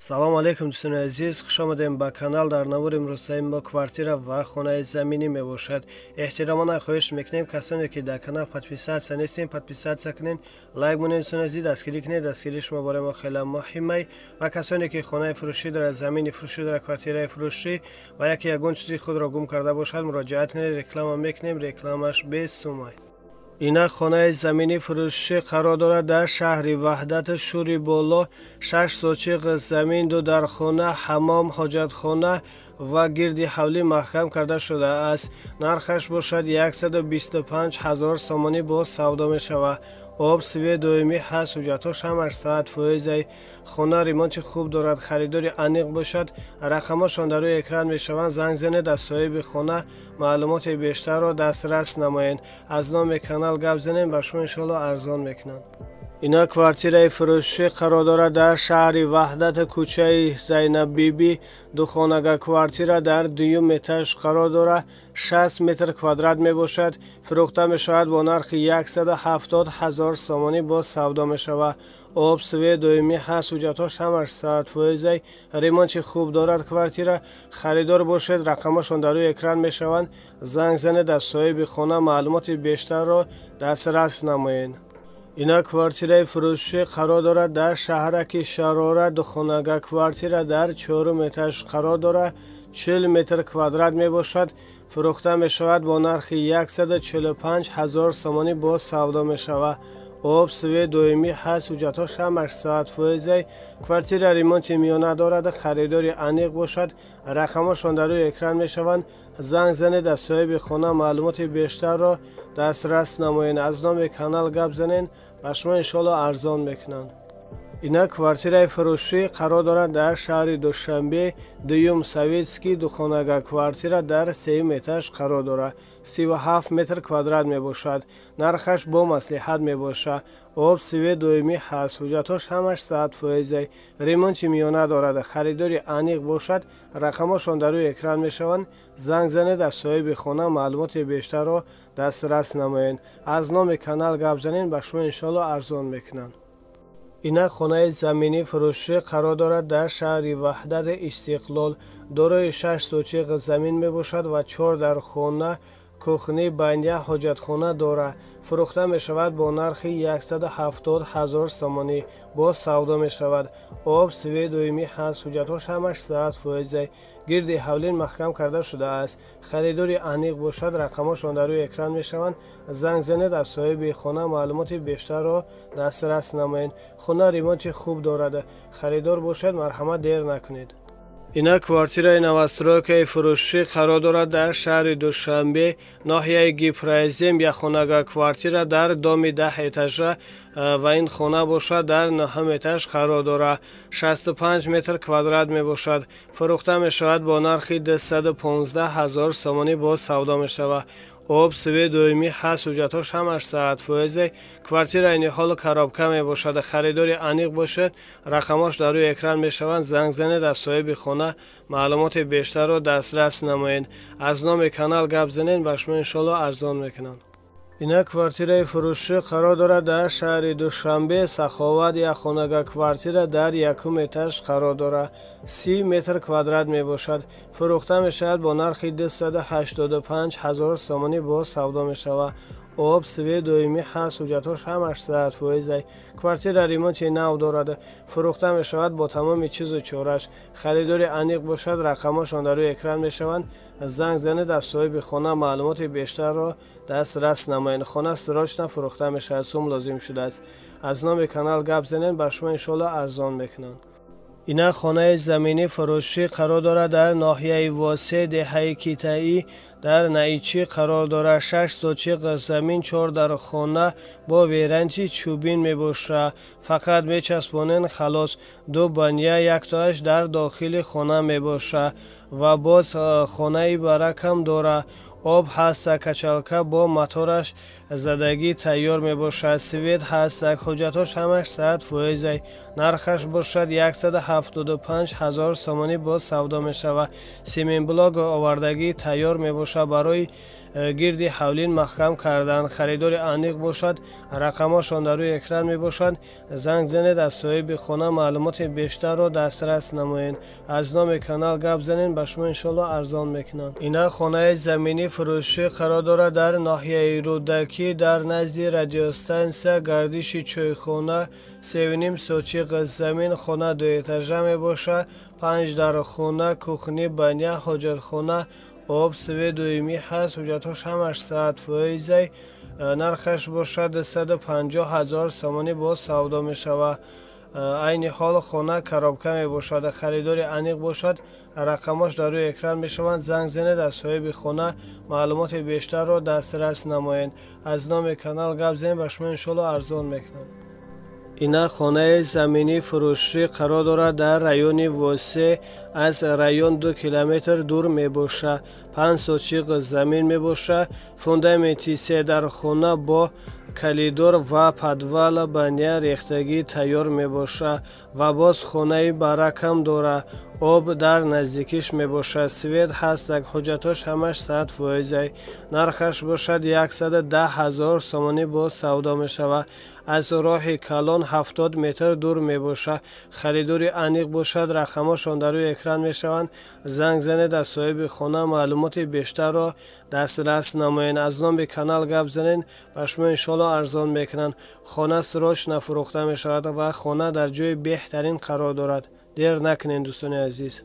салом алейкум дӯстони азиз, хуш омадем ба канал. дар навори имрӯзаи мо квартира ва хонаи заминӣ мебошад. эҳтиромона хоҳиш мекунем касоне ки дар канал подписатсия нестем, подписатсия кунед, лайк монед, дӯстони азиз дастгирӣ кунед. дастгирии шумо бораи мо хеле муҳимай. ва касоне ки хонаи фурӯшӣ дорад, замини фурӯшӣ дорад, квартираи фурӯшӣ ва яке ягон чизи худро гум карда бошад, муроҷиат кунед. реклама мекунем, рекламаш бесумай. Ина хонаи замини фурӯшӣ қарор дорад дар шаҳри Ваҳдат Шӯри Боло. 6 сотиқ замин, 2 дархона, ҳаммом, ҳоҷатхона ва гирди ҳавлӣ маҳкам карда шудааст. нархаш бошад 125 000 сомонӣ бо савдо мешавад. об сиве доимӣ ҳаст, ҳуҷҷатҳош ҳамаш 100%. хона ремонти хуб дорад, харидори аниқ бошад. рақамҳошон дар рӯи экран мешаванд. занг занед, аз соҳиби хона маълумоти бештарро дастрас намоед. аз номи канал гап занем, ба шумо иншоалло арзон мекунанд. ина квартираи фурӯшӣ қарор дорад дар шаҳри Ваҳдат, кӯчаи Зайнаббибӣ. духонага квартира дар 2 этаж қарор дорад. 60 метр квадрат мебошад. фурӯхта мешавад бо нархи 170 000 сомонӣ бо савдо мешавад. об сиве доимӣ ҳаст, ҳуҷҷатҳош ҳамаш 100%. ремонти хуб дорад квартира. харидор бошед, рақамҳошон дар рӯи экран мешаванд. занг занед, аз соҳиби хона маълумоти бештарро дастрас намоед. ина квартираи фурӯшӣ қарор дорад дар шаҳраки Шарора. духонага квартира дар 4 этаж қарор дорад. 40 метр квадрат мебошад. фурӯхта мешавад бо нархи 145 000 сомонӣ бо савдо мешавад. об сиве доимӣ ҳаст, ҳуҷҷатҳош ҳамаш 100%. квартира ремонти миёна дорад, харидори аниқ бошад. рақамҳошон дар рӯи экран мешаванд. занг занед, аз соҳиби хона маълумоти бештарро дастрас намоед. аз номи канал гап занед, ба шумо иншоалло арзон мекунанд. ина квартираи фурӯшӣ қарор дорад дар шаҳри Душанбе, 2 Советский. духонага квартира дар 3 этаж қарор дорад. 37 метр квадрат мебошад. нархаш бо маслиҳат мебошад. об сиве доимӣ ҳаст, ҳуҷҷатҳош ҳамаш 100%. ремонти миёна дорад, харидори аниқ бошад. рақамҳошон дар рӯи экран мешаванд. занг занед, аз соҳиби хона маълумоти бештарро дастрас намоед. аз номи канал гап занед, ба шумо иншоалло арзон мекунанд. ина хонаи замини фурӯшӣ қарор дорад дар шаҳри Ваҳдат Истиқлол. дорои 6 сотиқ замин мебошад ва 4 дархона, кухни, баня, ҳоҷатхона дорад. фурӯхта мешавад бо нархи 170 000 сомонӣ бо савдо мешавад. об сиве доимӣ ҳаст, ҳуҷҷатҳош ҳамаш 100%. гирди ҳавлин маҳкам карда шудааст. харидори аниқ бошад. рақамҳошон дар рӯи экран мешаванд. занг занед, аз соҳиби хона маълумоти бештарро дастрас намоед. хона ремонти хуб дорад. харидор бошед, марҳамат дер накунед. ина квартираи новостройкаи фурӯшӣ қарор дорад дар шаҳри Душанбе, ноҳияи Гипрайзем. якхонага квартира дар доми 10 этажа ва ин хона бошад дар 9 этаж қарор дорад. 65 метр квадрат мебошад. фурӯхта мешавад бо нархи 215 000 сомонӣ бо савдо мешавад. об сиве доимӣ ҳаст, ҳуҷҷатҳош ҳамаш 100%. квартира айни ҳол коробка мебошад. харидори аниқ бошед. рақамҳош дар рӯи экран мешаванд. занг занед, аз соҳиби хона маълумоти бештарро дастрас намоед. аз номи канал гап занед, ба шумо иншоалло арзон мекунанд. ина квартираи фурӯшӣ қарор дорад дар шаҳри Душанбе, Саховат. якхонага квартира дар 1 этаж қарор дорад. 30 метр квадрат мебошад. фурӯхта мешавад бо нархи 285 000 сомонӣ бо савдо мешавад. об сиве доимӣ ҳаст, ҳуҷҷатҳош ҳамаш 100%. квартира ремонти нав дорад. фурӯхта мешавад бо тамоми чизу чораш. харидори аниқ бошад. рақамҳошон дар рӯи экран мешаванд. занг занед, аз соҳиби хона маълумоти бештарро дастрас намоед. хона срочно фурӯхта мешавад, сум лозим шудааст. аз номи канал гап занед, ба шумо иншоалло арзон мекунанд. ина хонаи замини фурӯшӣ қарор дорад дар ноҳияи Восе, деҳаи Китаӣ. дар Наичи қарор дорад. 6 сотиқ замин, 4 дархона бо веранти чӯбин мебошад. фақат мечаспонен халос. 2 баня, 1 тоаш дар дохили хона мебошад ва боз хонаи баракам дорад. об ҳаста, качалка бо мотораш задагӣ тайёр мебошад. свет ҳастак. ҳуҷҷатҳош ҳамаш 100%. нархаш бошад 175 000 сомонӣ бо савдо мешавад. семинблок овардагӣ тайёр мебошад. мебошад, барои гирди ҳавлин маҳкам кардан. харидори аниқ бошад, рақамашон дар рӯи экран мебошад. занг занед, аз соҳиби хона маълумоти бештарро дастрас намоед. аз номи канал гап занед, ба шумо иншоалло арзон мекунанд. ина хонаи заминӣ фурӯшӣ қарор дорад дар ноҳияи рӯдакӣ, дар назди радиостансия гардиши чойхона. 3.5 сотиқ замин. хона дуэтажа мебошад. 5 дар хона, кухни, баня, ҳоҷатхона, об, свету дуюмӣ ҳаст. ҳуҷҷатҳош ҳамаш 100%. нархаш бошад 150,000 сомонӣ бо савдо мешавад. айни ҳол хона коробка мебошад. харидори аниқ бошад, рақамош дар рӯи экран мешаванд. занг занед, аз соҳиби хона маълумоти бештарро дастрас намоед. аз номи канал гап занед, ба шумо иншоалло арзон мекунанд. ина хонаи заминӣ фурӯшӣ қарор дорад дар райони восеъ. аз район 2 километр дур мебошад. 5 сотиқ замин мебошад. фундаменти 3 дар хона бо калидор ва подвал, баня, рехтагӣ тайёр мебошад ва боз хонаи баракам дорад. об дар наздикиш мебошад. свет ҳастак. ҳуҷҷатҳош ҳамаш 100%. нархаш бошад 110,000 сомонӣ бо савдо мешавад. аз роҳи калон 70 метр дур мебошад. харидори аниқ бошад, рақамошон дар рӯи экран мешаванд. занг занед, аз соҳиби хона маълумоти бештарро дастрас намоед. аз номи канал гап занед, ба шумо иншоалло арзон мекунанд. хона срочно фурӯхта мешавад ва хона дар ҷои беҳтарин қарор дорад. дер накунед дӯстони азиз.